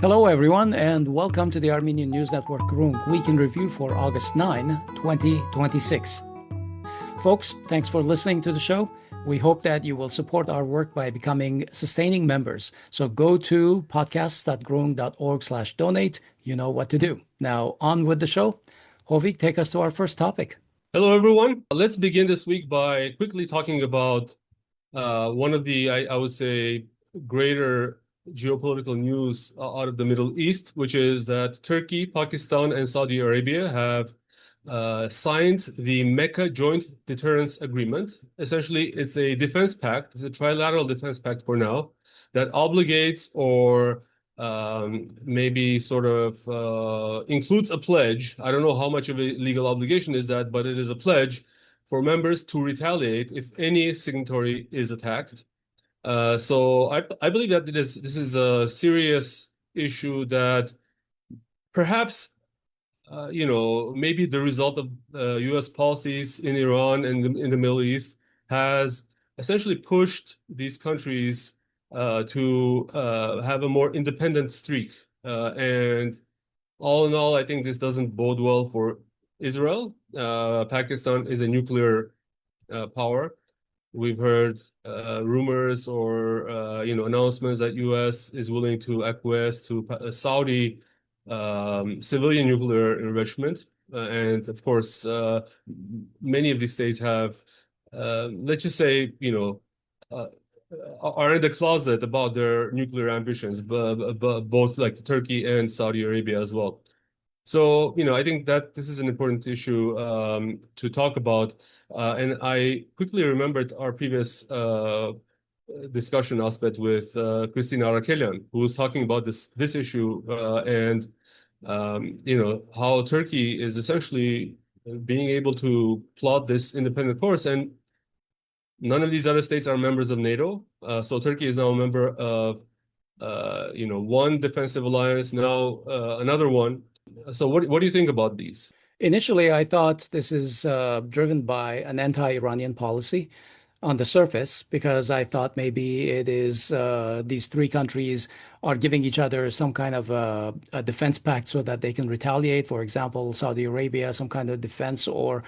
Hello, everyone, and welcome to the Armenian News Network Groong Week in Review for August 9, 2026. Folks, thanks for listening to the show. We hope that you will support our work by becoming sustaining members. So go to podcasts.groong.org/donate. You know what to do. Now, on with the show. Hovik, take us to our first topic. Hello, everyone. Let's begin this week by quickly talking about one of the, I would say, greater geopolitical news out of the Middle East, which is that Turkey, Pakistan, and Saudi Arabia have signed the Mecca Joint Deterrence Agreement. Essentially, it's a defense pact. It's a trilateral defense pact for now that obligates or maybe sort of includes a pledge. I don't know how much of a legal obligation is that, but it is a pledge for members to retaliate if any signatory is attacked. So I believe that this is a serious issue that perhaps maybe the result of U.S. policies in Iran and in the Middle East has essentially pushed these countries to have a more independent streak. And all in all, I think this doesn't bode well for Israel. Pakistan is a nuclear power. We've heard rumors or announcements that U.S. is willing to acquiesce to Saudi civilian nuclear enrichment, and of course, many of these states have, let's just say, are in the closet about their nuclear ambitions, both like Turkey and Saudi Arabia as well. So, I think that this is an important issue to talk about. And I quickly remembered our previous discussion aspect with Christina Arakelian, who was talking about this issue and how Turkey is essentially being able to plot this independent course. And none of these other states are members of NATO. So Turkey is now a member of one defensive alliance, now another one. So what do you think about these? Initially, I thought this is driven by an anti-Iranian policy on the surface, because I thought maybe it is these three countries are giving each other some kind of a defense pact so that they can retaliate. For example, Saudi Arabia, some kind of defense, or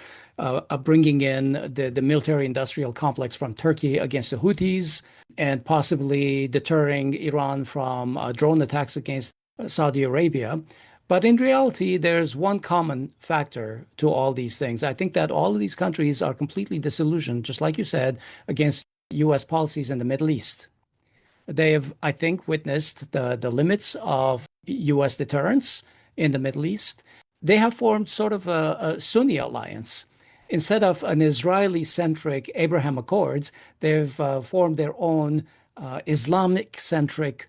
bringing in the military-industrial complex from Turkey against the Houthis, and possibly deterring Iran from drone attacks against Saudi Arabia. But in reality, there's one common factor to all these things. I think that all of these countries are completely disillusioned, just like you said, against U.S. policies in the Middle East. They have, I think, witnessed the limits of U.S. deterrence in the Middle East. They have formed sort of a Sunni alliance. Instead of an Israeli-centric Abraham Accords, they've formed their own Islamic-centric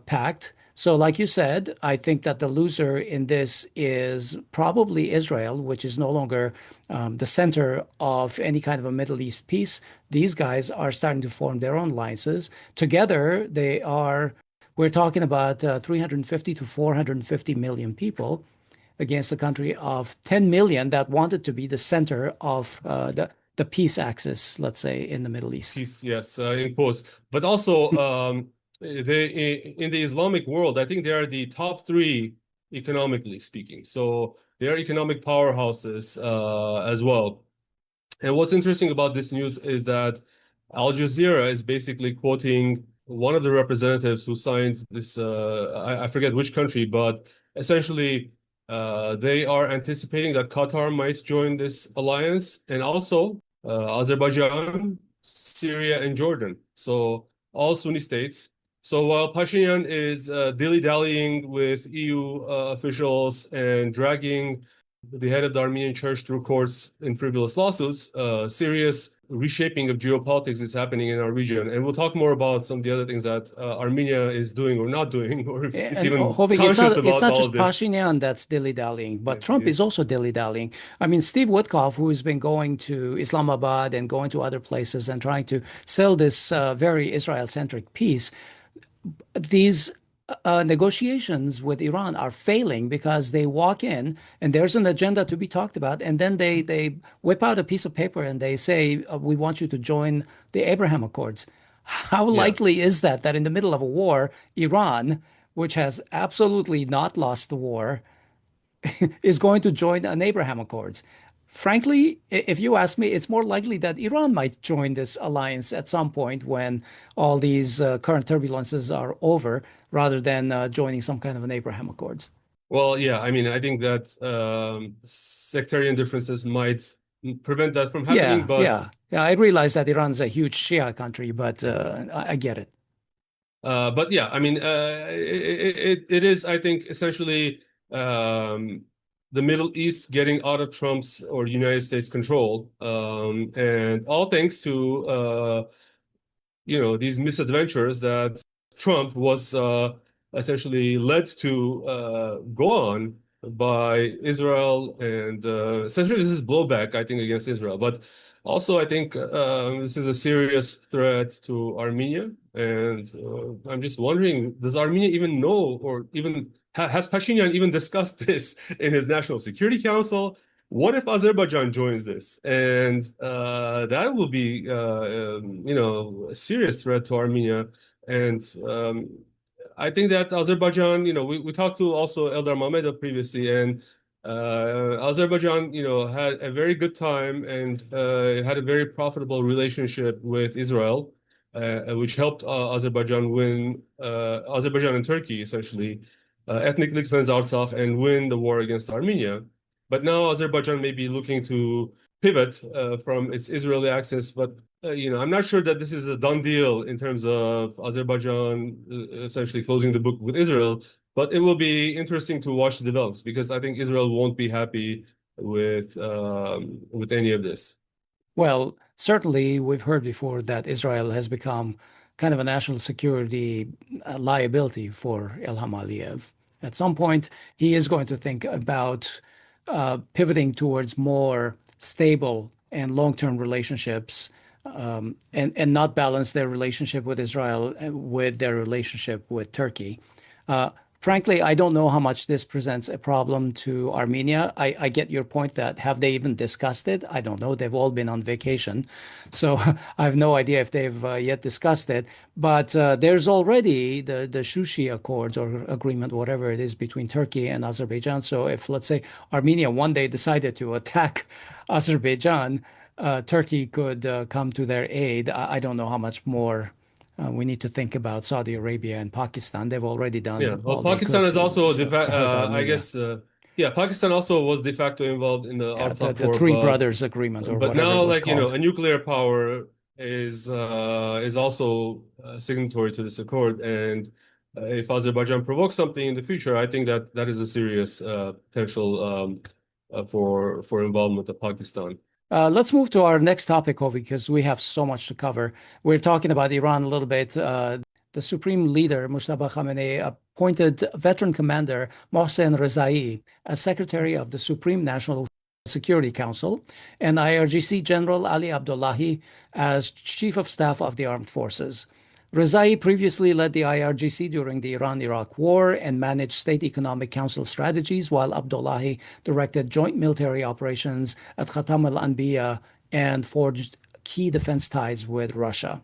pact. So like you said, I think that the loser in this is probably Israel, which is no longer the center of any kind of a Middle East peace. These guys are starting to form their own alliances. Together, we're talking about 350 to 450 million people against a country of 10 million that wanted to be the center of the peace axis, let's say, in the Middle East. Peace, yes, in quotes. But also, in the Islamic world, I think they are the top three economically speaking. So they are economic powerhouses as well. And what's interesting about this news is that Al Jazeera is basically quoting one of the representatives who signed this, I forget which country, but essentially they are anticipating that Qatar might join this alliance, and also Azerbaijan, Syria, and Jordan. So all Sunni states. So while Pashinyan is dilly-dallying with EU officials and dragging the head of the Armenian Church through courts in frivolous lawsuits, serious reshaping of geopolitics is happening in our region. And we'll talk more about some of the other things that Armenia is doing or not doing, or if it's even Hovik, conscious about all of this. It's not just Pashinyan that's dilly-dallying, but Trump is also dilly-dallying. I mean, Steve Witkoff, who has been going to Islamabad and going to other places and trying to sell this very Israel-centric peace, these negotiations with Iran are failing because they walk in and there's an agenda to be talked about, and then they whip out a piece of paper and they say, we want you to join the Abraham Accords. How likely is that in the middle of a war, Iran which has absolutely not lost the war, is going to join an Abraham Accords. Frankly, if you ask me, it's more likely that Iran might join this alliance at some point when all these current turbulences are over, rather than joining some kind of an Abraham Accords. Well, yeah, I mean, I think that sectarian differences might prevent that from happening, Yeah, but yeah, yeah. I realize that Iran's a huge Shia country, but I get it. yeah, I mean, it is, I think, essentially the Middle East getting out of Trump's or United States control, and all thanks to these misadventures that Trump was essentially led to go on by Israel, and essentially this is blowback, I think, against Israel. But also, I think this is a serious threat to Armenia, and I'm just wondering, does Armenia even know, or even has Pashinyan even discussed this in his National Security Council? What if Azerbaijan joins this? And that will be, a serious threat to Armenia. And I think that Azerbaijan, we talked to also Eldar Mamedov previously, and Azerbaijan, had a very good time and had a very profitable relationship with Israel, which helped Azerbaijan and Turkey essentially ethnically cleanse Artsakh and win the war against Armenia. But now Azerbaijan may be looking to pivot from its Israeli axis. But I'm not sure that this is a done deal in terms of Azerbaijan essentially closing the book with Israel. But it will be interesting to watch the develops, because I think Israel won't be happy with any of this. Well, certainly we've heard before that Israel has become kind of a national security liability for Ilham Aliyev. At some point, he is going to think about pivoting towards more stable and long-term relationships, and not balance their relationship with Israel with their relationship with Turkey. Uh, Frankly, I don't know how much this presents a problem to Armenia. I get your point that have they even discussed it? I don't know. They've all been on vacation. So I have no idea if they've yet discussed it. But there's already the Shushi Accords or agreement, whatever it is, between Turkey and Azerbaijan. So if, let's say, Armenia one day decided to attack Azerbaijan, Turkey could come to their aid. I don't know how much more we need to think about Saudi Arabia and Pakistan. They've already Yeah, done well, all they Pakistan could is also, to hurt I Armenia. guess, yeah, Pakistan also was de facto involved in the Yeah, Artsakh the war, Three Brothers Agreement or but whatever it now, was like, called. a nuclear power is also signatory to this accord, and if Azerbaijan provokes something in the future, I think that that is a serious potential for involvement of Pakistan. Let's move to our next topic, Ovi, because we have so much to cover. We're talking about Iran a little bit. The Supreme Leader, Mustafa Khamenei, appointed veteran commander Mohsen Rezai as Secretary of the Supreme National Security Council, and IRGC General Ali Abdullahi as Chief of Staff of the Armed Forces. Rezai previously led the IRGC during the Iran-Iraq War and managed State Economic Council strategies, while Abdullahi directed joint military operations at Khatam al-Anbiya and forged key defense ties with Russia.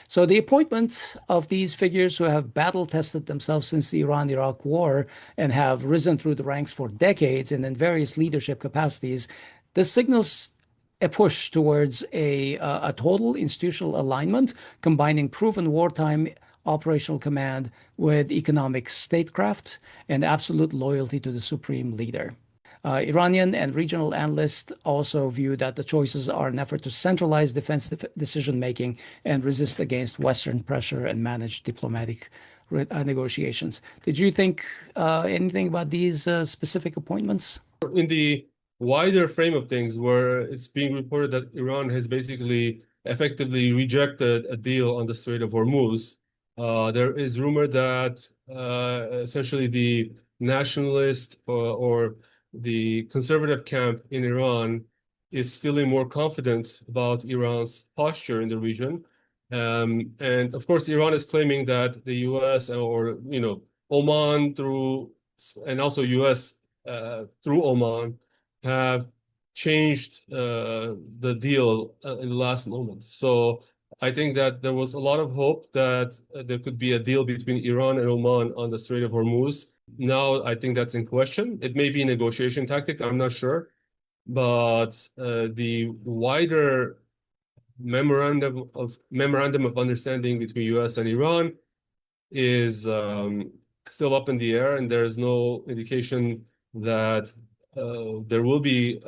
So the appointment of these figures who have battle-tested themselves since the Iran-Iraq War and have risen through the ranks for decades and in various leadership capacities, this signals a push towards a total institutional alignment, combining proven wartime operational command with economic statecraft and absolute loyalty to the supreme leader. Iranian and regional analysts also view that the choices are an effort to centralize defense decision making and resist against Western pressure and manage diplomatic negotiations. Did you think anything about these specific appointments? In the wider frame of things, where it's being reported that Iran has basically effectively rejected a deal on the Strait of Hormuz, there is rumor that essentially the nationalist or the conservative camp in Iran is feeling more confident about Iran's posture in the region. And of course, Iran is claiming that the US or, Oman and also US through Oman have changed the deal in the last moment. So I think that there was a lot of hope that there could be a deal between Iran and Oman on the Strait of Hormuz. Now I think that's in question. It may be a negotiation tactic, I'm not sure. But the wider memorandum of understanding between US and Iran is still up in the air, and there is no indication that there will be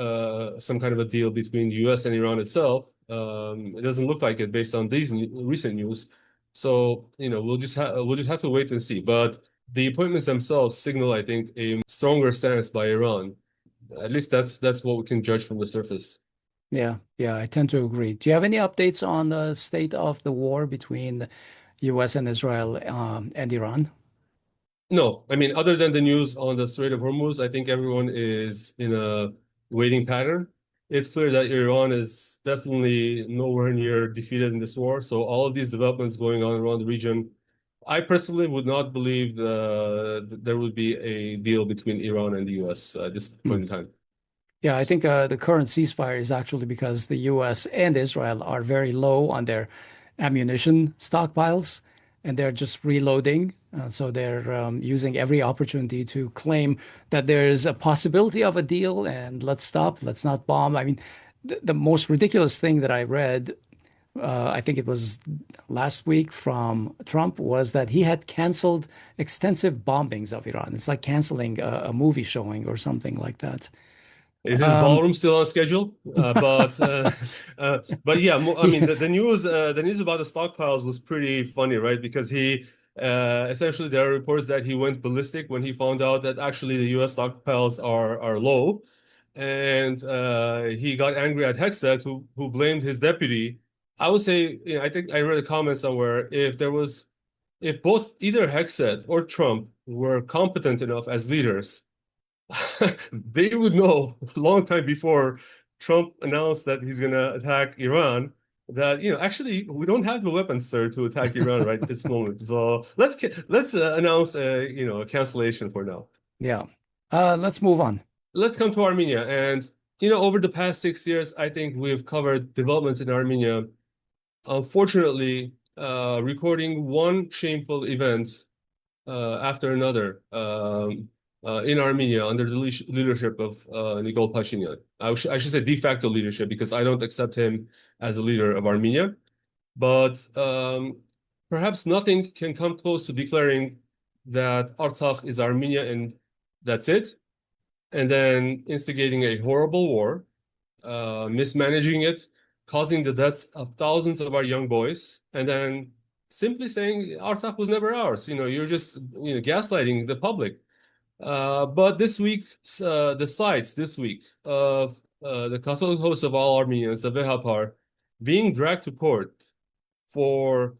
some kind of a deal between US and Iran itself. It doesn't look like it based on these recent news. So, we'll just have to wait and see. But the appointments themselves signal, I think, a stronger stance by Iran. At least that's what we can judge from the surface. Yeah, yeah, I tend to agree. Do you have any updates on the state of the war between the US and Israel and Iran? No, I mean, other than the news on the Strait of Hormuz, I think everyone is in a waiting pattern. It's clear that Iran is definitely nowhere near defeated in this war. So all of these developments going on around the region, I personally would not believe that there would be a deal between Iran and the US at this point in time. Yeah, I think the current ceasefire is actually because the US and Israel are very low on their ammunition stockpiles and they're just reloading. So they're using every opportunity to claim that there's a possibility of a deal and let's stop, let's not bomb. I mean, the most ridiculous thing that I read, I think it was last week from Trump, was that he had canceled extensive bombings of Iran. It's like canceling a movie showing or something like that. Is his Um, ballroom still on schedule? But yeah, I mean yeah. the news about the stockpiles was pretty funny, right? Because he essentially there are reports that he went ballistic when he found out that actually the U.S. stockpiles are low, and he got angry at Hexet, who blamed his deputy. I would say, I think I read a comment somewhere, if both either Hexet or Trump were competent enough as leaders, they would know a long time before Trump announced that he's going to attack Iran that, actually we don't have the weapons, sir, to attack Iran right this moment. So let's announce a cancellation for now. Yeah. Let's move on. Let's come to Armenia. And over the past 6 years, I think we've covered developments in Armenia. Unfortunately, recording one shameful event after another in Armenia under the leadership of Nikol Pashinyan. I should say de facto leadership because I don't accept him as a leader of Armenia. But perhaps nothing can come close to declaring that Artsakh is Armenia and that's it. And then instigating a horrible war, mismanaging it, causing the deaths of thousands of our young boys, and then simply saying Artsakh was never ours. You're just gaslighting the public. But this week, the sites this week of the Catholicos of all Armenians, the Vehapar, being dragged to court for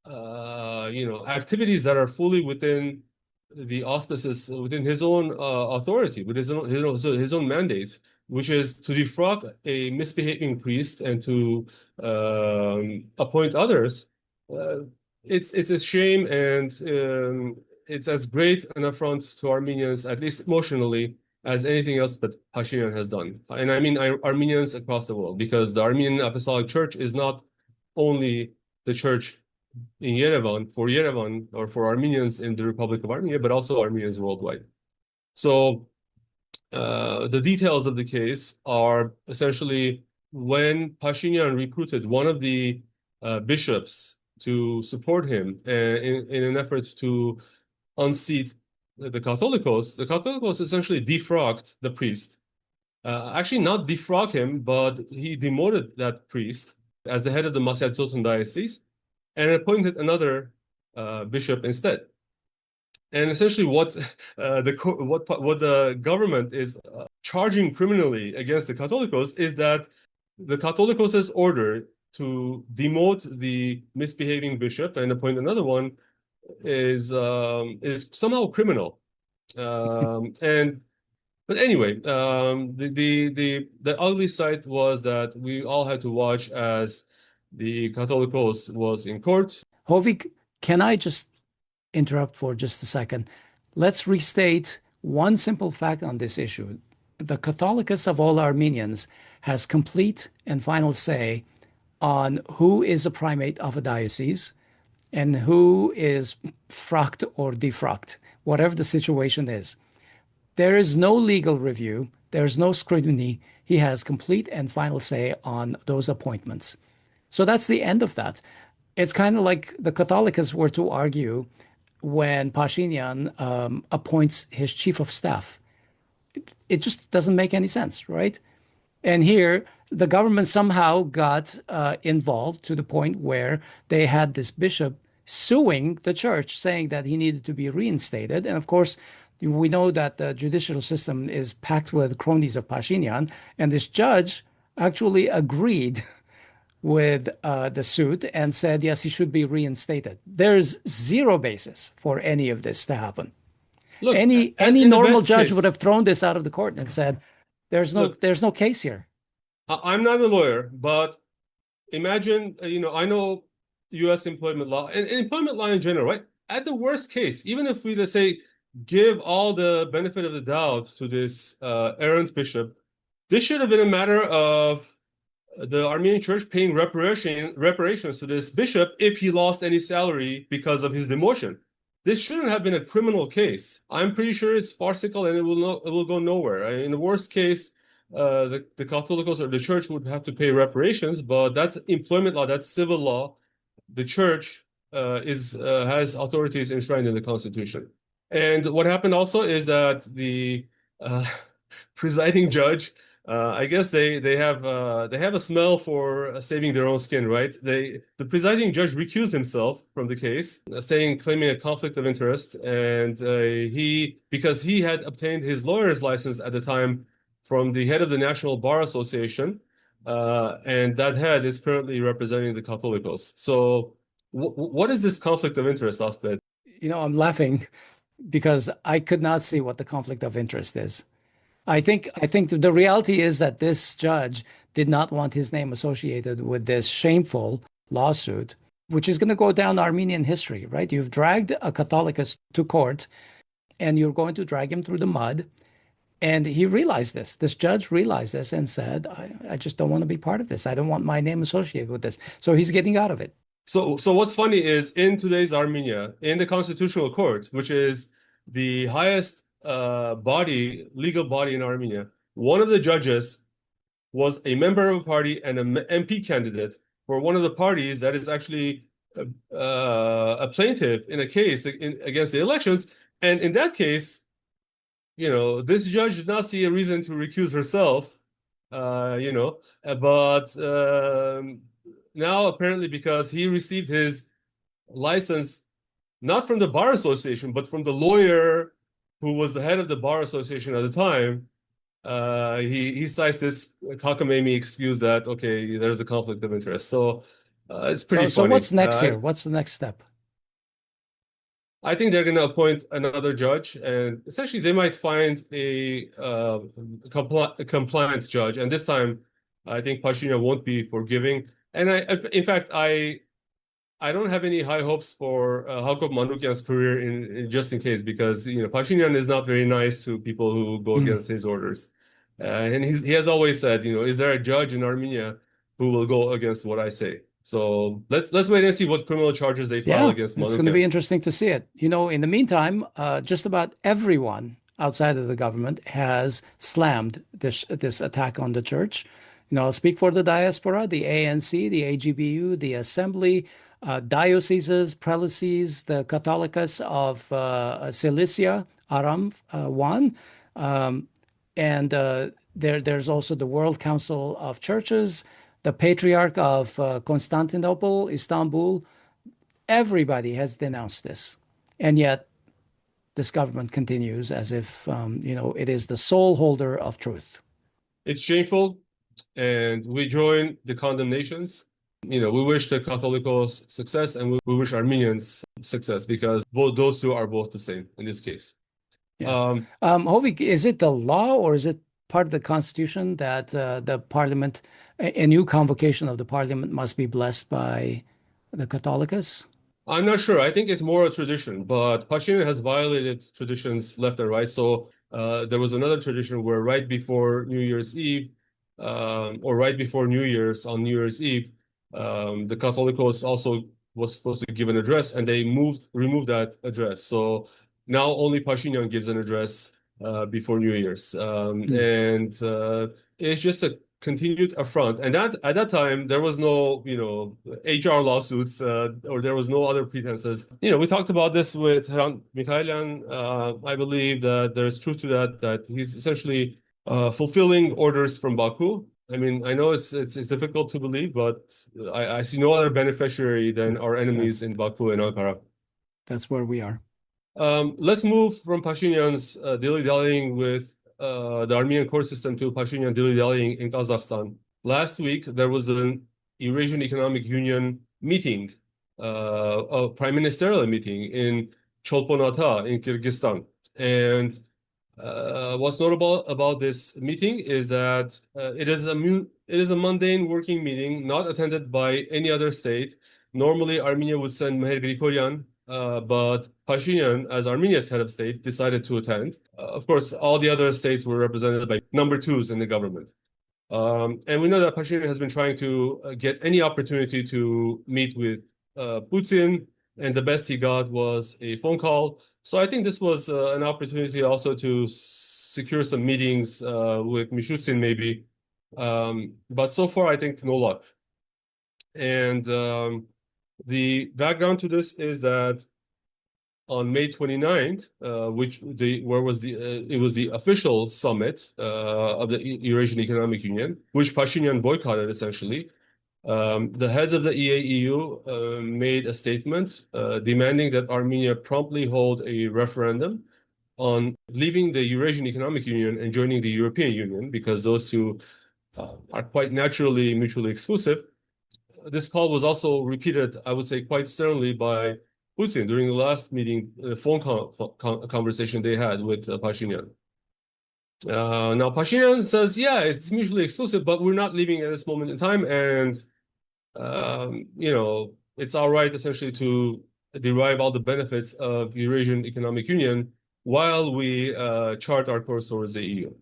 activities that are fully within the auspices, within his own authority, with his own mandate, which is to defrock a misbehaving priest and to appoint others. Uh, it's a shame, and it's as great an affront to Armenians, at least emotionally, as anything else that Pashinyan has done. And I mean Armenians across the world, because the Armenian Apostolic Church is not only the church in Yerevan, or for Armenians in the Republic of Armenia, but also Armenians worldwide. So the details of the case are essentially when Pashinyan recruited one of the bishops to support him in an effort to unseat the Catholicos essentially defrocked the priest. Actually, not defrock him, but he demoted that priest as the head of the Masyat Sultan diocese and appointed another bishop instead. And essentially, what the government is charging criminally against the Catholicos is that the Catholicos' order to demote the misbehaving bishop and appoint another one is somehow criminal. And but anyway, the ugly sight was that we all had to watch as the Catholicos was in court. Hovik, can I just interrupt for just a second? Let's restate one simple fact on this issue. The Catholicos of all Armenians has complete and final say on who is a primate of a diocese and who is fract or defract, whatever the situation is. There is no legal review. There's no scrutiny. He has complete and final say on those appointments. So that's the end of that. It's kind of like the Catholicos were to argue when Pashinyan appoints his chief of staff. It just doesn't make any sense, right? And here, the government somehow got involved to the point where they had this bishop suing the church, saying that he needed to be reinstated. And of course, we know that the judicial system is packed with cronies of Pashinyan, and this judge actually agreed with the suit and said, yes, he should be reinstated. There's zero basis for any of this to happen. Look, Any in the normal best judge case, would have thrown this out of the court and said, look, there's no case here. I'm not a lawyer, but imagine, I know U.S. employment law and employment law in general, right? At the worst case, even if we, let's say, give all the benefit of the doubt to this errant bishop, this should have been a matter of the Armenian Church paying reparations to this bishop if he lost any salary because of his demotion. This shouldn't have been a criminal case. I'm pretty sure it's farcical and it will go nowhere. In the worst case, the Catholicos or the church would have to pay reparations, but that's employment law, that's civil law. The church has authorities enshrined in the Constitution. And what happened also is that the presiding judge, I guess they have a smell for saving their own skin, right? The presiding judge recused himself from the case, claiming a conflict of interest, and because he had obtained his lawyer's license at the time from the head of the National Bar Association, and that head is currently representing the Catholicos. So, what is this conflict of interest, Asbed? I'm laughing because I could not see what the conflict of interest is. I think the reality is that this judge did not want his name associated with this shameful lawsuit, which is going to go down Armenian history, right? You've dragged a Catholicos to court and you're going to drag him through the mud. And he realized this. This judge realized this and said, I just don't want to be part of this. I don't want my name associated with this. So he's getting out of it. So what's funny is in today's Armenia, in the Constitutional Court, which is the highest legal body in Armenia, one of the judges was a member of a party and an MP candidate for one of the parties that is actually a plaintiff in a case against the elections. And in that case, this judge did not see a reason to recuse herself, but now apparently because he received his license not from the Bar Association, but from the lawyer who was the head of the Bar Association at the time, he cites this cockamamie excuse that, okay, there's a conflict of interest. So it's pretty funny. So what's next here? What's the next step? I think they're going to appoint another judge, and essentially they might find a compliant judge. And this time, I think Pashinyan won't be forgiving. And in fact, I don't have any high hopes for Hakop Manukyan's career just in case, because Pashinyan is not very nice to people who go against his orders, and he has always said, is there a judge in Armenia who will go against what I say? So let's wait and see what criminal charges they file against Manukyan. It's going to be interesting to see it. In the meantime, just about everyone outside of the government has slammed this attack on the church. I'll speak for the diaspora, the ANC, the AGBU, the Assembly, dioceses, prelacies, the Catholicos of Cilicia, Aram Vardevanyan, and there's also the World Council of Churches, the Patriarch of Constantinople, Istanbul. Everybody has denounced this, and yet this government continues as if it is the sole holder of truth. It's shameful, and we join the condemnations. We wish the Catholicos success, and we wish Armenians success, because those two are both the same in this case. Yeah. Hovik, is it the law or is it part of the Constitution that the Parliament, a new convocation of the Parliament must be blessed by the Catholicos? I'm not sure. I think it's more a tradition, but Pashinyan has violated traditions left and right. So there was another tradition where right before New Year's Eve, or right before New Year's, on New Year's Eve, The Catholicos also was supposed to give an address, and they removed that address. So now only Pashinyan gives an address before New Year's, and it's just a continued affront. And that at that time there was no, HR lawsuits, or there was no other pretenses. We talked about this with Mkrtchyan. I believe that there's truth to that he's essentially fulfilling orders from Baku. I mean, I know it's difficult to believe, but I see no other beneficiary than our enemies in Baku and Ankara. That's where we are. Let's move from Pashinyan's dilly-dallying with the Armenian court system to Pashinyan dilly-dallying in Kazakhstan. Last week, there was an Eurasian Economic Union meeting, a prime ministerial meeting in Cholpon-Ata in Kyrgyzstan. And what's notable about this meeting is that it is a mundane working meeting, not attended by any other state. Normally, Armenia would send Meher Grigoryan, but Pashinyan, as Armenia's head of state, decided to attend. Of course, all the other states were represented by number twos in the government. And we know that Pashinyan has been trying to get any opportunity to meet with Putin, and the best he got was a phone call. So I think this was an opportunity also to secure some meetings with Mishustin maybe. But so far, I think no luck. And the background to this is that on May 29th, it was the official summit of the Eurasian Economic Union, which Pashinyan boycotted essentially. The heads of the EAEU made a statement demanding that Armenia promptly hold a referendum on leaving the Eurasian Economic Union and joining the European Union, because those two are quite naturally mutually exclusive. This call was also repeated, I would say, quite sternly by Putin during the last meeting, phone conversation they had with Pashinyan. Now, Pashinyan says, yeah, it's mutually exclusive, but we're not leaving at this moment in time. And, it's our right essentially to derive all the benefits of Eurasian Economic Union while we chart our course towards the EU.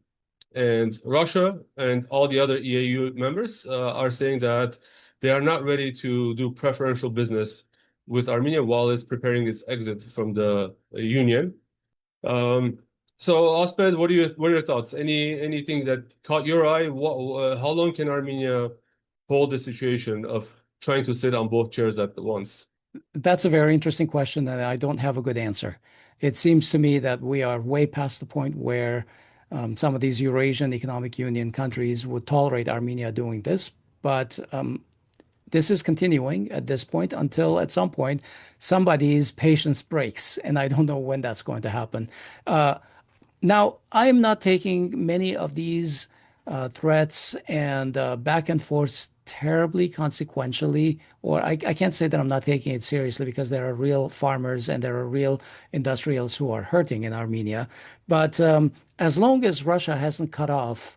And Russia and all the other EAU members are saying that they are not ready to do preferential business with Armenia while it's preparing its exit from the union. So, Osped, what are your thoughts? Anything that caught your eye? How long can Armenia hold the situation of trying to sit on both chairs at once? That's a very interesting question, and I don't have a good answer. It seems to me that we are way past the point where some of these Eurasian Economic Union countries would tolerate Armenia doing this, but this is continuing at this point until at some point somebody's patience breaks, and I don't know when that's going to happen. Now, I am not taking many of these threats and back and forth terribly consequentially, or I can't say that I'm not taking it seriously, because there are real farmers and there are real industrials who are hurting in Armenia. But as long as Russia hasn't cut off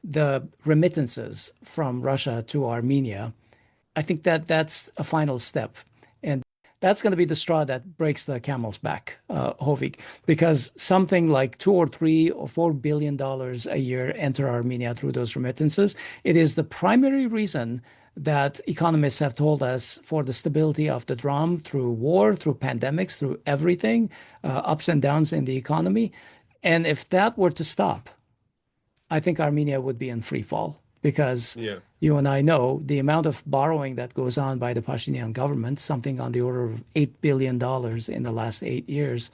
the remittances from Russia to Armenia, I think that that's a final step. And that's going to be the straw that breaks the camel's back, Hovig, because something like $2 or $3 or $4 billion a year enter Armenia through those remittances. It is the primary reason that economists have told us for the stability of the dram through war, through pandemics, through everything, ups and downs in the economy. And if that were to stop, I think Armenia would be in free fall, because you and I know the amount of borrowing that goes on by the Pashinyan government, something on the order of $8 billion in the last 8 years.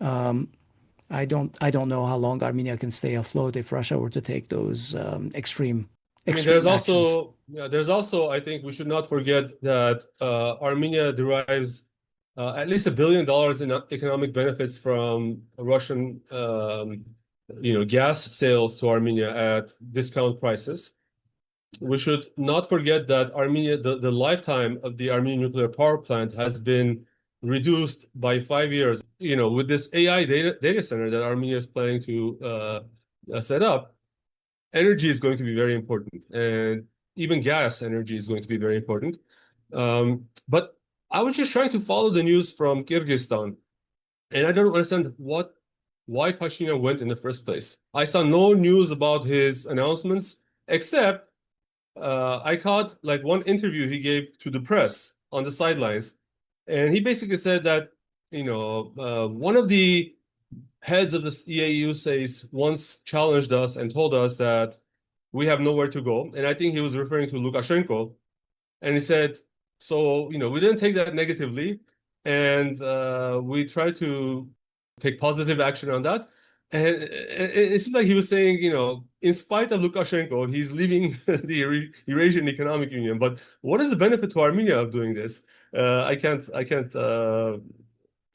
I don't know how long Armenia can stay afloat if Russia were to take those extreme there's actions. also, I think we should not forget that Armenia derives at least $1 billion in economic benefits from Russian, gas sales to Armenia at discount prices. We should not forget that Armenia, the lifetime of the Armenian nuclear power plant has been reduced by 5 years. With this AI data center that Armenia is planning to set up, energy is going to be very important, and even gas energy is going to be very important. But I was just trying to follow the news from Kyrgyzstan, and I don't understand why Pashinyan went in the first place. I saw no news about his announcements, except I caught like one interview he gave to the press on the sidelines, and he basically said that, one of the heads of the EAEU says once challenged us and told us that we have nowhere to go. And I think he was referring to Lukashenko. And he said, so, we didn't take that negatively. And we tried to take positive action on that. And it seems like he was saying, in spite of Lukashenko, he's leaving the Eurasian Economic Union. But what is the benefit to Armenia of doing this? I can't,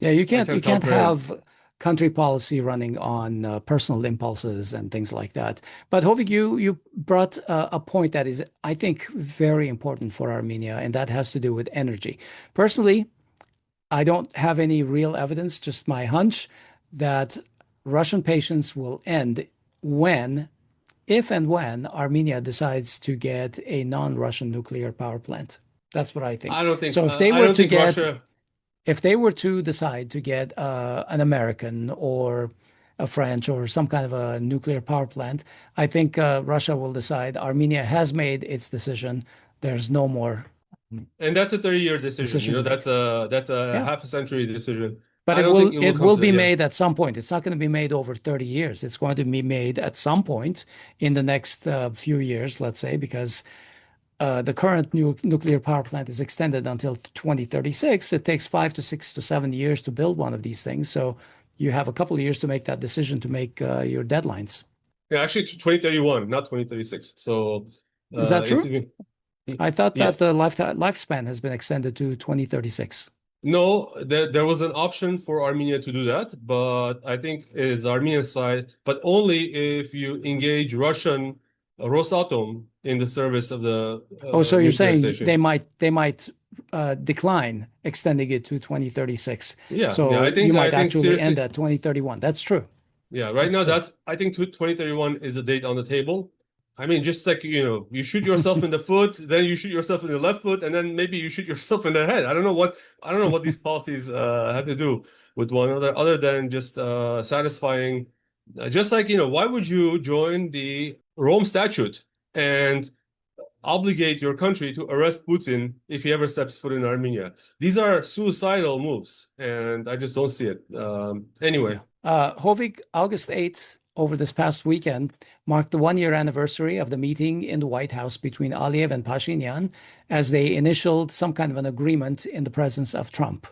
Yeah, you I can't can't you can't comprehend. have country policy running on personal impulses and things like that. But Hovig, you brought a point that is, I think, very important for Armenia, and that has to do with energy. Personally, I don't have any real evidence, just my hunch, that Russian patience will end when, if and when Armenia decides to get a non-Russian nuclear power plant. That's what I think. So I don't think Russia. if they were to decide to get an American or a French or some kind of a nuclear power plant, I think Russia will decide Armenia has made its decision. There's no more And that's a 30-year decision. decision to make. That's a Yeah. half a century decision. But I don't think it will it come will to that. be Yeah. made at some point. It's not going to be made over 30 years. It's going to be made at some point in the next few years, let's say, because the current nuclear power plant is extended until 2036. It takes 5 to 6 to 7 years to build one of these things. So you have a couple of years to make that decision to make your deadlines. Yeah, actually 2031, not 2036. So Is that it's true? even I thought that the yes. lifespan has been extended to 2036. No, there was an option for Armenia to do that, but I think is Armenian side, but only if you engage Russian Rosatom in the service of the Oh, so you're nuclear saying station. they might decline extending it to 2036. Yeah, So you I might think actually end seriously. at 2031. That's true. Yeah, right That's now true. I think 2031 is the date on the table. I mean, just like, you shoot yourself in the foot, then you shoot yourself in the left foot, and then maybe you shoot yourself in the head. I don't know what these policies have to do with one another, other than just satisfying. Just like, why would you join the Rome Statute and obligate your country to arrest Putin if he ever steps foot in Armenia? These are suicidal moves, and I just don't see it. Yeah. Anyway. Hovig, August 8th, over this past weekend, marked the 1 year anniversary of the meeting in the White House between Aliyev and Pashinyan as they initialed some kind of an agreement in the presence of Trump.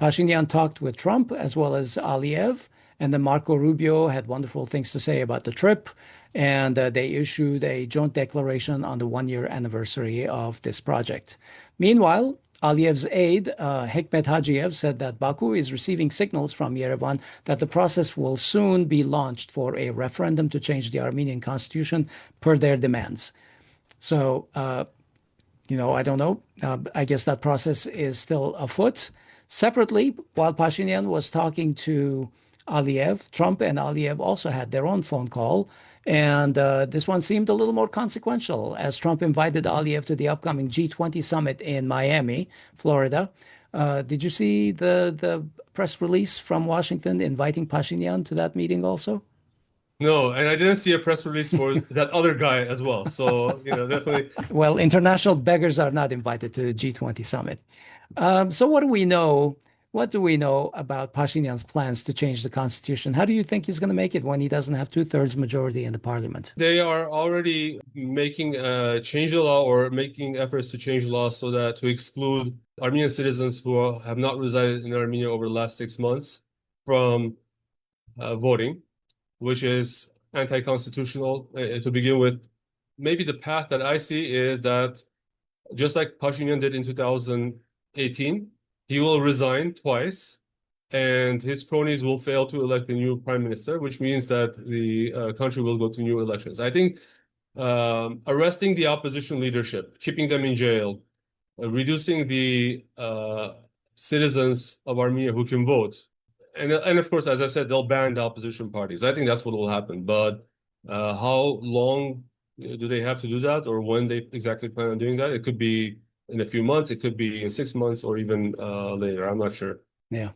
Pashinyan talked with Trump as well as Aliyev, and then Marco Rubio had wonderful things to say about the trip, and they issued a joint declaration on the 1 year anniversary of this project. Meanwhile, Aliyev's aide, Hekmet Hajiev, said that Baku is receiving signals from Yerevan that the process will soon be launched for a referendum to change the Armenian constitution per their demands. So, I don't know. I guess that process is still afoot. Separately, while Pashinyan was talking to Aliyev, Trump and Aliyev also had their own phone call. And this one seemed a little more consequential as Trump invited Aliyev to the upcoming G20 summit in Miami, Florida. Did you see the press release from Washington inviting Pashinyan to that meeting also? No, and I didn't see a press release for that other guy as well. So, definitely. Well, international beggars are not invited to the G20 summit. So what do we know? What do we know about Pashinyan's plans to change the constitution? How do you think he's going to make it when he doesn't have two-thirds majority in the parliament? They are already making change the law or making efforts to change the law so that to exclude Armenian citizens who have not resided in Armenia over the last 6 months from voting, which is anti-constitutional to begin with. Maybe the path that I see is that just like Pashinyan did in 2018, he will resign twice, and his cronies will fail to elect a new prime minister, which means that the country will go to new elections. I think arresting the opposition leadership, keeping them in jail, reducing the citizens of Armenia who can vote, and of course, as I said, they'll ban the opposition parties. I think that's what will happen. But how long do they have to do that, or when they exactly plan on doing that? It could be in a few months, it could be in 6 months, or even later. I'm not sure. Yeah.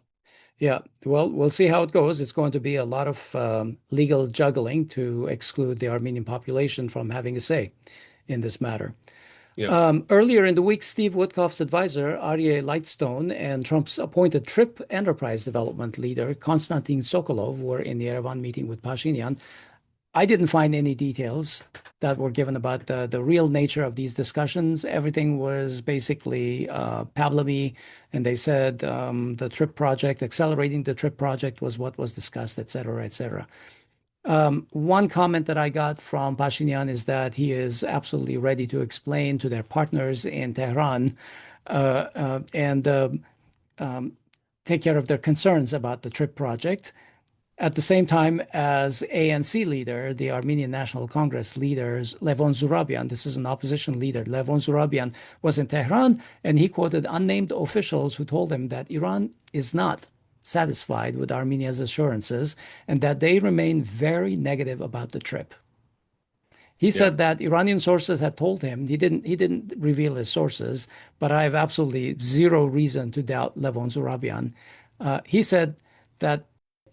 Yeah. Well, we'll see how it goes. It's going to be a lot of legal juggling to exclude the Armenian population from having a say in this matter. Earlier in the week, Steve Witkoff's advisor, Aryeh Lightstone, and Trump's appointed TRIPP enterprise development leader, Konstantin Sokolov, were in the Yerevan meeting with Pashinyan. I didn't find any details that were given about the real nature of these discussions. Everything was basically pablamy, and they said the TRIPP project, accelerating the TRIPP project was what was discussed, et cetera, et cetera. One comment that I got from Pashinyan is that he is absolutely ready to explain to their partners in Tehran and take care of their concerns about the TRIPP project. At the same time as ANC leader, the Armenian National Congress leaders, Levon Zurabian, this is an opposition leader, Levon Zurabian was in Tehran, and he quoted unnamed officials who told him that Iran is not satisfied with Armenia's assurances and that they remain very negative about the TRIPP. He said that Iranian sources had told him, he didn't reveal his sources, but I have absolutely zero reason to doubt Levon Zurabian. He said that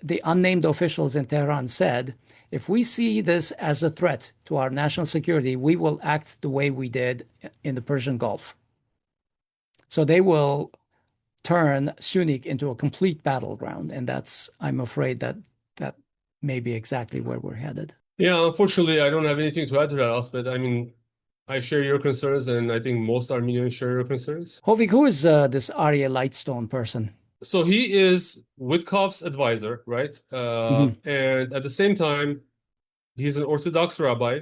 the unnamed officials in Tehran said, if we see this as a threat to our national security, we will act the way we did in the Persian Gulf. So they will turn Sunik into a complete battleground. And I'm afraid that may be exactly where we're headed. Yeah, unfortunately, I don't have anything to add to that, Osbert. I mean, I share your concerns, and I think most Armenians share your concerns. Hovik, who is this Aryeh Lightstone person? So he is Witkoff's advisor, right? And at the same time, he's an Orthodox rabbi.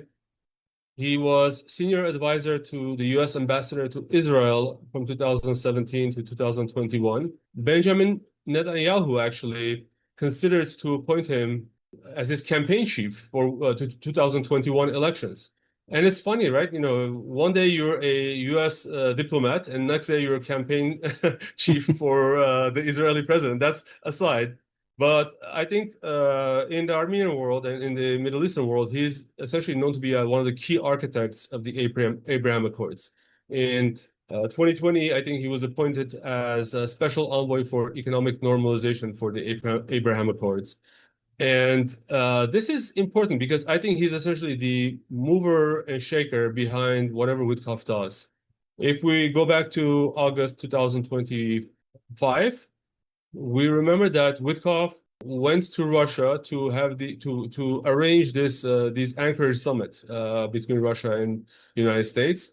He was senior advisor to the U.S. ambassador to Israel from 2017 to 2021. Benjamin Netanyahu actually considered to appoint him as his campaign chief for 2021 elections. And it's funny, right? You know, one day you're a U.S. Diplomat, and next day you're a campaign chief for the Israeli president. That's aside. But I think in the Armenian world and in the Middle Eastern world, he's essentially known to be one of the key architects of the Abraham Accords. In 2020, I think he was appointed as a special envoy for economic normalization for the Abraham Accords. And this is important because I think he's essentially the mover and shaker behind whatever Witkoff does. If we go back to August 2025, we remember that Witkoff went to Russia to have to arrange these Anchorage summits between Russia and the United States,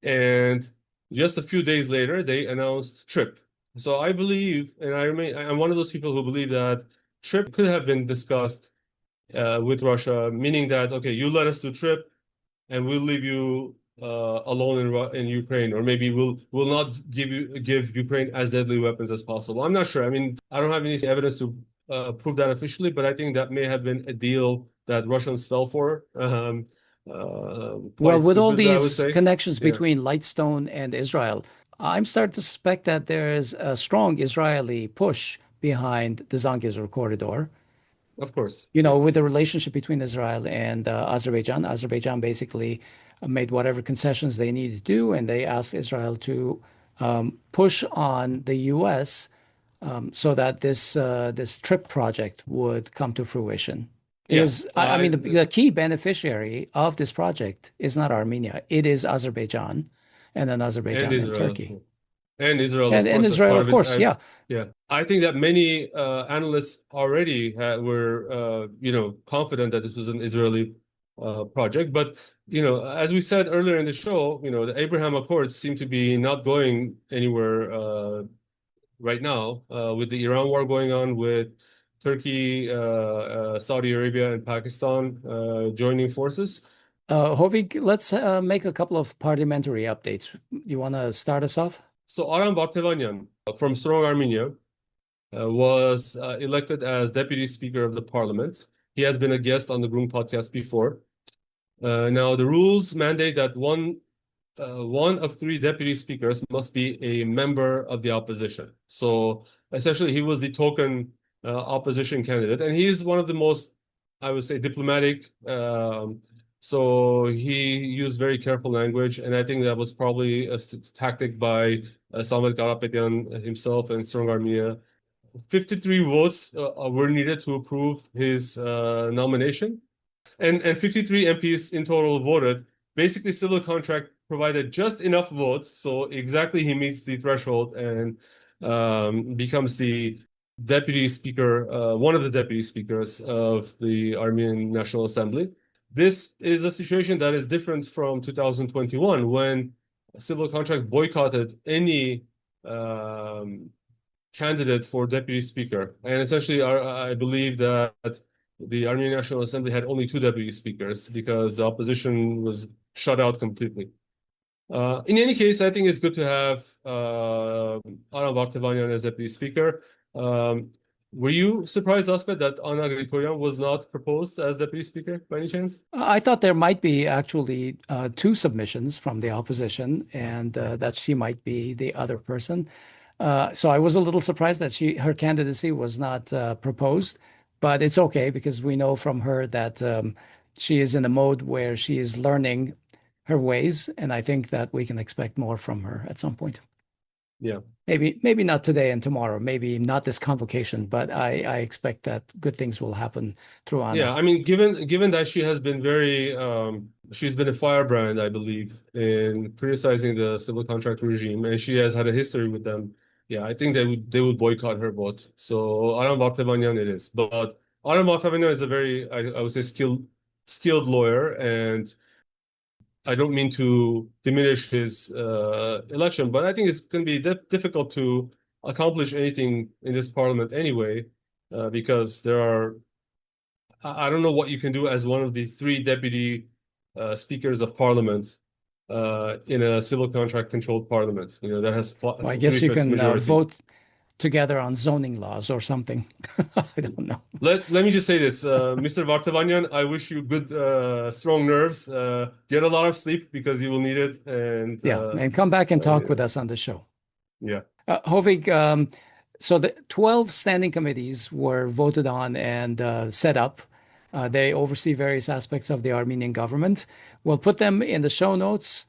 and just a few days later they announced TRIPP. So I believe, and I'm one of those people who believe that TRIPP could have been discussed with Russia, meaning that okay, you let us do TRIPP, and we'll leave you alone in Ukraine, or maybe we'll not give Ukraine as deadly weapons as possible. I'm not sure. I mean, I don't have any evidence to prove that officially, but I think that may have been a deal that Russians fell for. Well, with all these connections between Lightstone and Israel, I'm starting to suspect that there is a strong Israeli push behind the Zangezur corridor. Of course. You know, with the relationship between Israel and Azerbaijan, Azerbaijan basically made whatever concessions they needed to do, and they asked Israel to push on the U.S. So that this TRIPP project would come to fruition. I mean, the key beneficiary of this project is not Armenia; it is Azerbaijan, and then Azerbaijan and Turkey. And Israel, and Israel, of course, yeah. I think that many analysts already were, confident that this was an Israeli project. But, as we said earlier in the show, the Abraham Accords seem to be not going anywhere right now with the Iran war going on, with Turkey, Saudi Arabia, and Pakistan joining forces. Hovik, let's make a couple of parliamentary updates. You want to start us off? So Aram Vardevanyan from Strong Armenia was elected as Deputy Speaker of the Parliament. He has been a guest on the Groong podcast before. Now, the rules mandate that one of three deputy speakers must be a member of the opposition. So essentially, he was the token opposition candidate, and he is one of the most, I would say, diplomatic. So he used very careful language, and I think that was probably a tactic by Samuel Karapetyan himself and Strong Armenia. 53 votes were needed to approve his nomination, and 53 MPs in total voted. Basically, civil contract provided just enough votes, so exactly he meets the threshold and becomes the deputy speaker, one of the deputy speakers of the Armenian National Assembly. This is a situation that is different from 2021, when civil contract boycotted any candidate for deputy speaker. And essentially, I believe that the Armenian National Assembly had only two deputy speakers because the opposition was shut out completely. In any case, I think it's good to have Aram Vardevanyan as deputy speaker. Were you surprised, Aspe, that Anna Grigoryan was not proposed as deputy speaker by any chance? I thought there might be actually two submissions from the opposition, and that she might be the other person. So I was a little surprised that her candidacy was not proposed, but it's okay because we know from her that she is in a mode where she is learning her ways, and I think that we can expect more from her at some point. Yeah. Maybe not today and tomorrow, maybe not this convocation, but I expect that good things will happen through Anna. Yeah, I mean, given that she has been very she's been a firebrand, I believe, in criticizing the civil contract regime, and she has had a history with them. Yeah, I think they would boycott her vote. So Aram Vardevanyan it is. But Aram Vardevanyan is a very, I would say, skilled lawyer, and I don't mean to diminish his election, but I think it's going to be difficult to accomplish anything in this parliament anyway, because I don't know what you can do as one of the three deputy speakers of parliament in a civil contract controlled parliament, that has Well, I guess you three-fifths can majority. vote together on zoning laws or something. I don't know. Let me just say this, Mr. Vardevanyan, I wish you good, strong nerves. Get a lot of sleep because you will need it, and come back and talk with us on the show. Yeah. Hovig, so the 12 standing committees were voted on and set up. They oversee various aspects of the Armenian government. We'll put them in the show notes.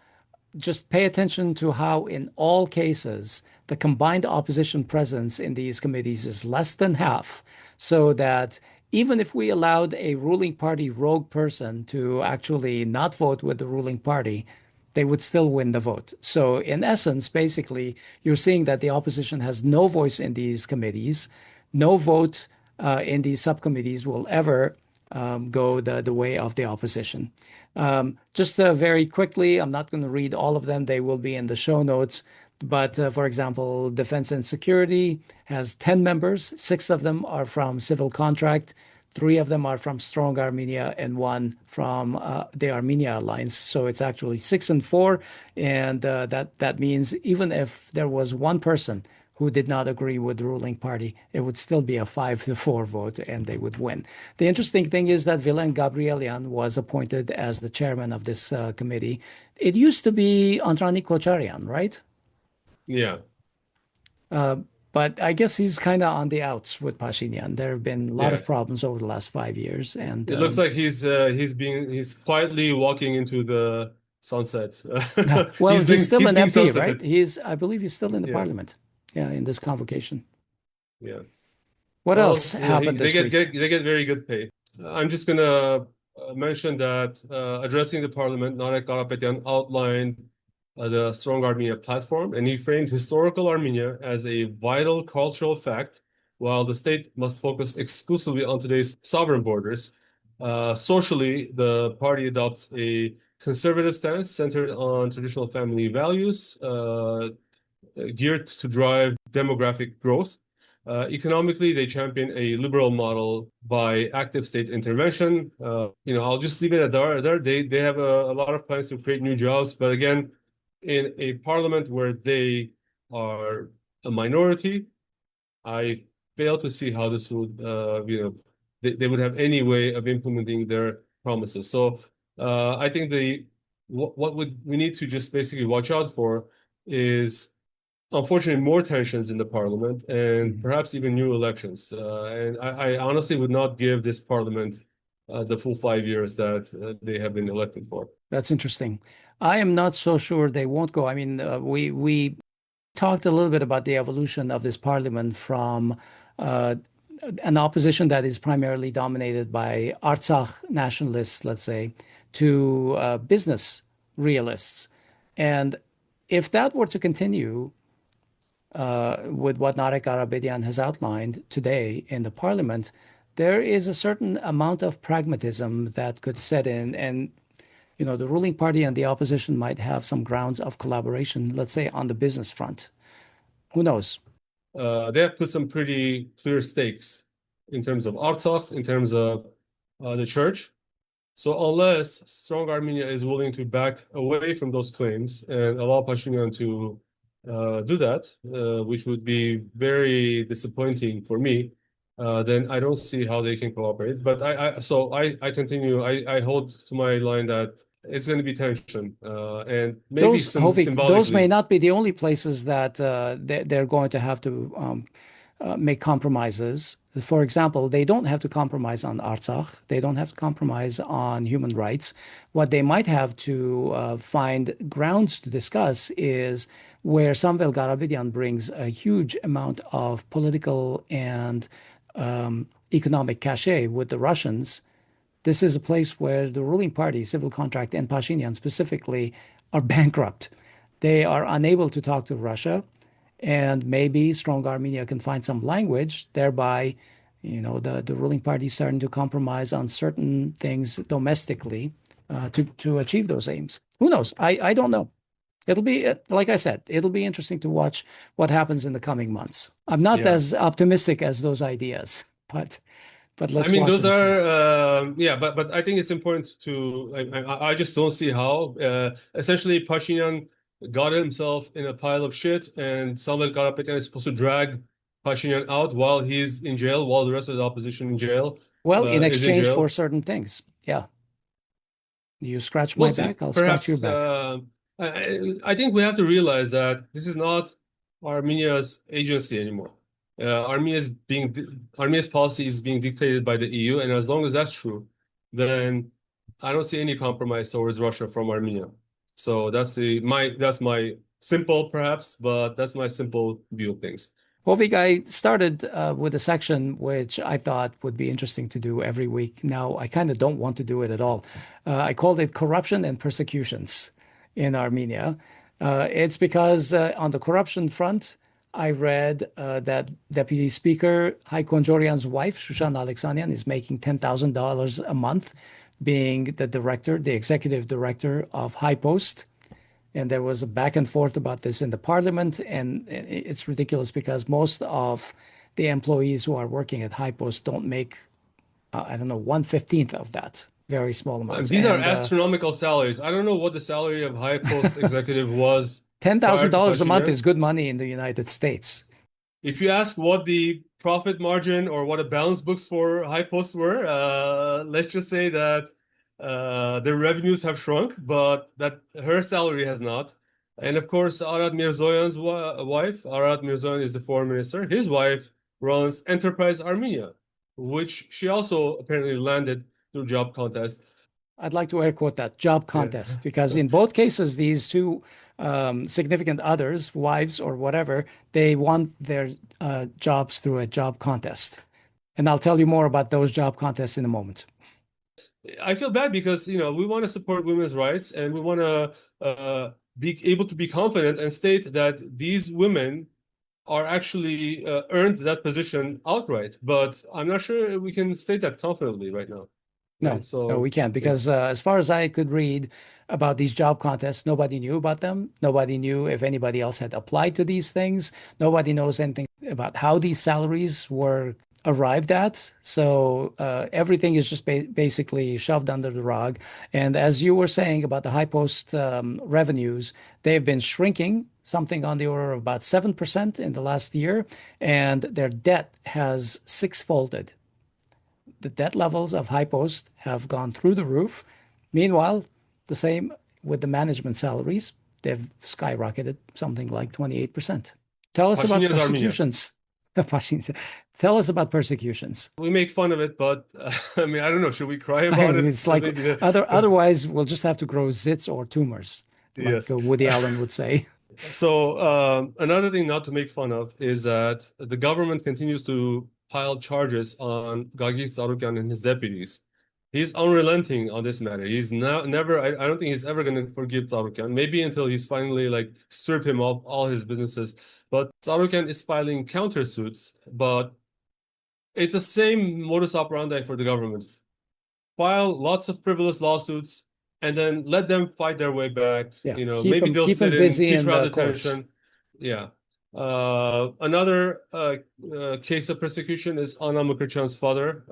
Just pay attention to how, in all cases, the combined opposition presence in these committees is less than half, so that even if we allowed a ruling party rogue person to actually not vote with the ruling party, they would still win the vote. So in essence, basically, you're seeing that the opposition has no voice in these committees. No vote in these subcommittees will ever go the way of the opposition. Just very quickly, I'm not going to read all of them. They will be in the show notes. But for example, Defense and Security has 10 members. 6 of them are from civil contract. 3 of them are from Strong Armenia and 1 from the Armenia Alliance. So it's actually 6 and 4. And that means even if there was one person who did not agree with the ruling party, it would still be a 5-4 vote and they would win. The interesting thing is that Vilen Gabrielian was appointed as the chairman of this committee. It used to be Andranik Kocharyan, right? Yeah. But I guess he's kind of on the outs with Pashinyan. There have been a lot of problems over the last 5 years, and it looks like he's quietly walking into the sunset. well, he's still an MP, sunsetted. right? I believe he's still in the parliament. Yeah, in this convocation. Yeah. What else happened this week? They get very good pay. I'm just gonna mention that addressing the parliament, Narek Karapetyan outlined the Strong Armenia platform, and he framed historical Armenia as a vital cultural fact, while the state must focus exclusively on today's sovereign borders. Socially, the party adopts a conservative stance centered on traditional family values, geared to drive demographic growth. Economically, they champion a liberal model by active state intervention. I'll just leave it at there. They have a lot of plans to create new jobs, but again, in a parliament where they are a minority, I fail to see how this would, they would have any way of implementing their promises. So I think what we need to just basically watch out for is, unfortunately, more tensions in the parliament and perhaps even new elections. And I honestly would not give this parliament the full 5 years that they have been elected for. That's interesting. I am not so sure they won't go. I mean, we talked a little bit about the evolution of this parliament from an opposition that is primarily dominated by Artsakh nationalists, let's say, to business realists. And if that were to continue with what Narek Arabedian has outlined today in the parliament, there is a certain amount of pragmatism that could set in. And, the ruling party and the opposition might have some grounds of collaboration, let's say on the business front. Who knows? They have put some pretty clear stakes in terms of Artsakh, in terms of the church. So unless strong Armenia is willing to back away from those claims and allow Pashinyan to do that, which would be very disappointing for me, then I don't see how they can cooperate. But I continue. I hold to my line that it's going to be tension, and maybe Those, Hovik, those may symbolically. not be the only places that they're going to have to make compromises. For example, they don't have to compromise on Artsakh. They don't have to compromise on human rights. What they might have to find grounds to discuss is where Samvel Garabedian brings a huge amount of political and economic cachet with the Russians. This is a place where the ruling party, civil contract, and Pashinyan specifically are bankrupt. They are unable to talk to Russia, and maybe strong Armenia can find some language, thereby, the ruling party starting to compromise on certain things domestically to achieve those aims. Who knows? I don't know. It'll be, like I said, it'll be interesting to watch what happens in the coming months. I'm not Yeah. as optimistic as those ideas, but I let's mean, watch those and see. are, yeah, but I think it's important to, I just don't see how. Essentially, Pashinyan got himself in a pile of shit, and Samuel Karapetyan is supposed to drag Pashinyan out while he's in jail, while the rest of the opposition in jail Well, in is in exchange for jail. certain things. Yeah. You scratch We'll my see. back, I'll scratch your Perhaps, back. I think we have to realize that this is not Armenia's agency anymore. Armenia's policy is being dictated by the EU, and as long as that's true, then I don't see any compromise towards Russia from Armenia. So that's my simple, perhaps, but that's my simple view of things. Hovik, I started with a section which I thought would be interesting to do every week. Now, I kind of don't want to do it at all. I called it Corruption and Persecutions in Armenia. It's because on the corruption front, I read that Deputy Speaker Haykonjoryan's wife, Shushan Aleksanyan, is making $10,000 a month being the executive director of Haypost. And there was a back and forth about this in the parliament. And it's ridiculous because most of the employees who are working at Haypost don't make, I don't know, 1/15 of that. Very small amounts. These are And astronomical salaries. I don't know what the salary of high post executive was prior to $10,000 a month Pashinyan. is good money in the United States. If you ask what the profit margin or what the balance books for Haypost were, let's just say that their revenues have shrunk, but that her salary has not. And of course, Arad Mirzoyan's wife, Arad Mirzoyan is the foreign minister. His wife runs Enterprise Armenia, which she also apparently landed through job contest. I'd like to air quote that job Yeah. contest because in both cases, these two significant others, wives or whatever, they won their jobs through a job contest. And I'll tell you more about those job contests in a moment. I feel bad because we want to support women's rights and we want to be able to be confident and state that these women are actually earned that position outright. But I'm not sure we can state that confidently right now. No, Right? So no, we can't because as far as I could read about these job contests, nobody knew about them. Nobody knew if anybody else had applied to these things. Nobody knows anything about how these salaries were arrived at. So everything is just basically shoved under the rug. And as you were saying about the high post revenues, they've been shrinking something on the order of about 7% in the last year, and their debt has six-folded. The debt levels of Haypost have gone through the roof. Meanwhile, the same with the management salaries. They've skyrocketed something like 28%. Tell us about Pashinyan's Armenia. persecutions. Tell us about persecutions. We make fun of it, but I mean, I don't know. Should we cry about it? It's like Maybe otherwise we'll just have to grow zits or tumors, like yes. Woody Allen would say. So another thing not to make fun of is that the government continues to pile charges on Gagik Tsarukyan and his deputies. He's unrelenting on this matter. He's never. I don't think he's ever going to forgive Tsarukyan. Maybe until he's finally like strip him of all his businesses. But Tsarukyan is filing countersuits. But it's the same modus operandi for the government. File lots of frivolous lawsuits and then let them fight their way back. Yeah, Maybe they'll keep sit them in busy in pretrial the courts. detention. Yeah. Another case of persecution is Anna Mkrtchyan's father.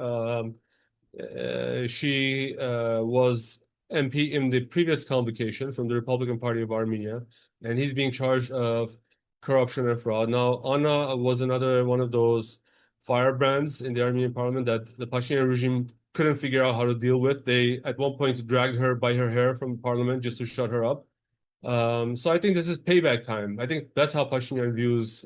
She was MP in the previous convocation from the Republican Party of Armenia, and he's being charged of corruption and fraud. Now, Anna was another one of those firebrands in the Armenian parliament that the Pashinyan regime couldn't figure out how to deal with. They, at one point, dragged her by her hair from parliament just to shut her up. So I think this is payback time. I think that's how Pashinyan views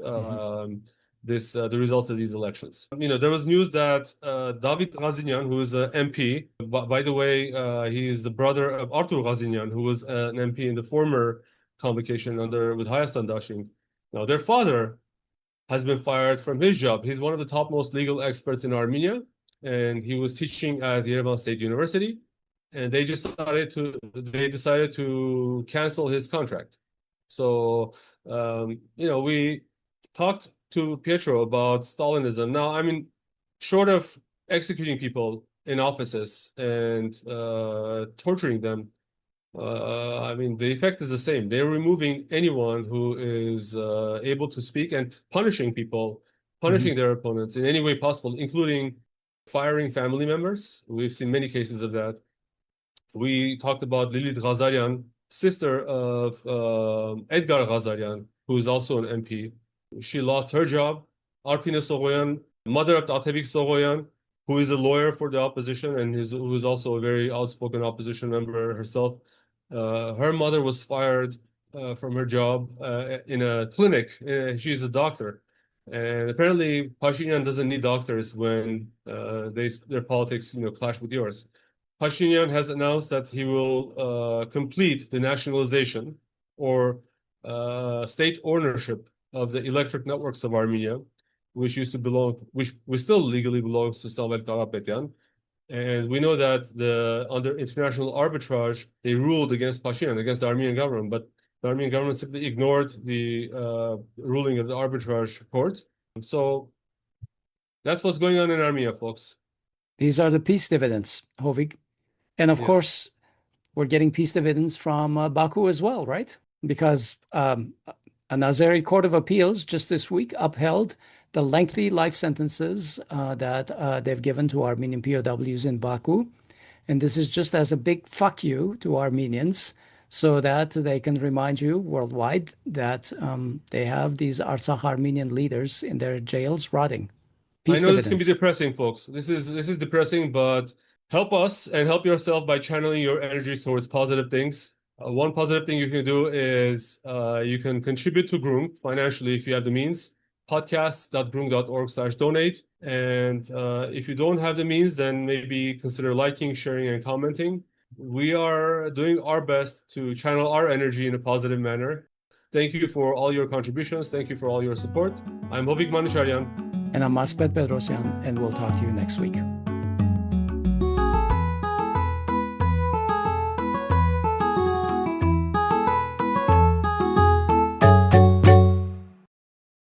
the results of these elections. There was news that David Ghazzinyan, who is an MP, by the way, he is the brother of Artur Ghazzinyan, who was an MP in the former convocation with Hayastan Dashing. Now, their father has been fired from his job. He's one of the topmost legal experts in Armenia, and he was teaching at Yerevan State University. And they decided to cancel his contract. So, we talked to Pietro about Stalinism. Now, I mean, short of executing people in offices and torturing them, I mean, the effect is the same. They're removing anyone who is able to speak and punishing people, punishing their opponents in any way possible, including firing family members. We've seen many cases of that. We talked about Lilith Ghazaryan, sister of Edgar Ghazaryan, who is also an MP. She lost her job. Arpine Sogoyan, mother of Atevik Sogoyan, who is a lawyer for the opposition and who is also a very outspoken opposition member herself. Her mother was fired from her job in a clinic. She's a doctor. And apparently, Pashinyan doesn't need doctors when their politics, clash with yours. Pashinyan has announced that he will complete the nationalization or state ownership of the electric networks of Armenia, which still legally belongs to Samuel Karapetyan. And we know that under international arbitrage, they ruled against Pashinyan, against the Armenian government, but the Armenian government simply ignored the ruling of the arbitrage court. So that's what's going on in Armenia, folks. These are the peace dividends, Hovig. And of course, we're getting peace dividends from Baku as well, right? Because a Azeri Court of Appeals just this week upheld the lengthy life sentences that they've given to Armenian POWs in Baku. And this is just as a big fuck you to Armenians so that they can remind you worldwide that they have these Artsakh Armenian leaders in their jails rotting. Peace I know dividends. This can be depressing, folks. This is depressing, but help us and help yourself by channeling your energies towards positive things. One positive thing you can do is you can contribute to Groong financially if you have the means. Podcasts.groong.org/donate. And if you don't have the means, then maybe consider liking, sharing, and commenting. We are doing our best to channel our energy in a positive manner. Thank you for all your contributions. Thank you for all your support. I'm Hovik Manusharyan. And I'm Maspet Bedrosyan, and we'll talk to you next week.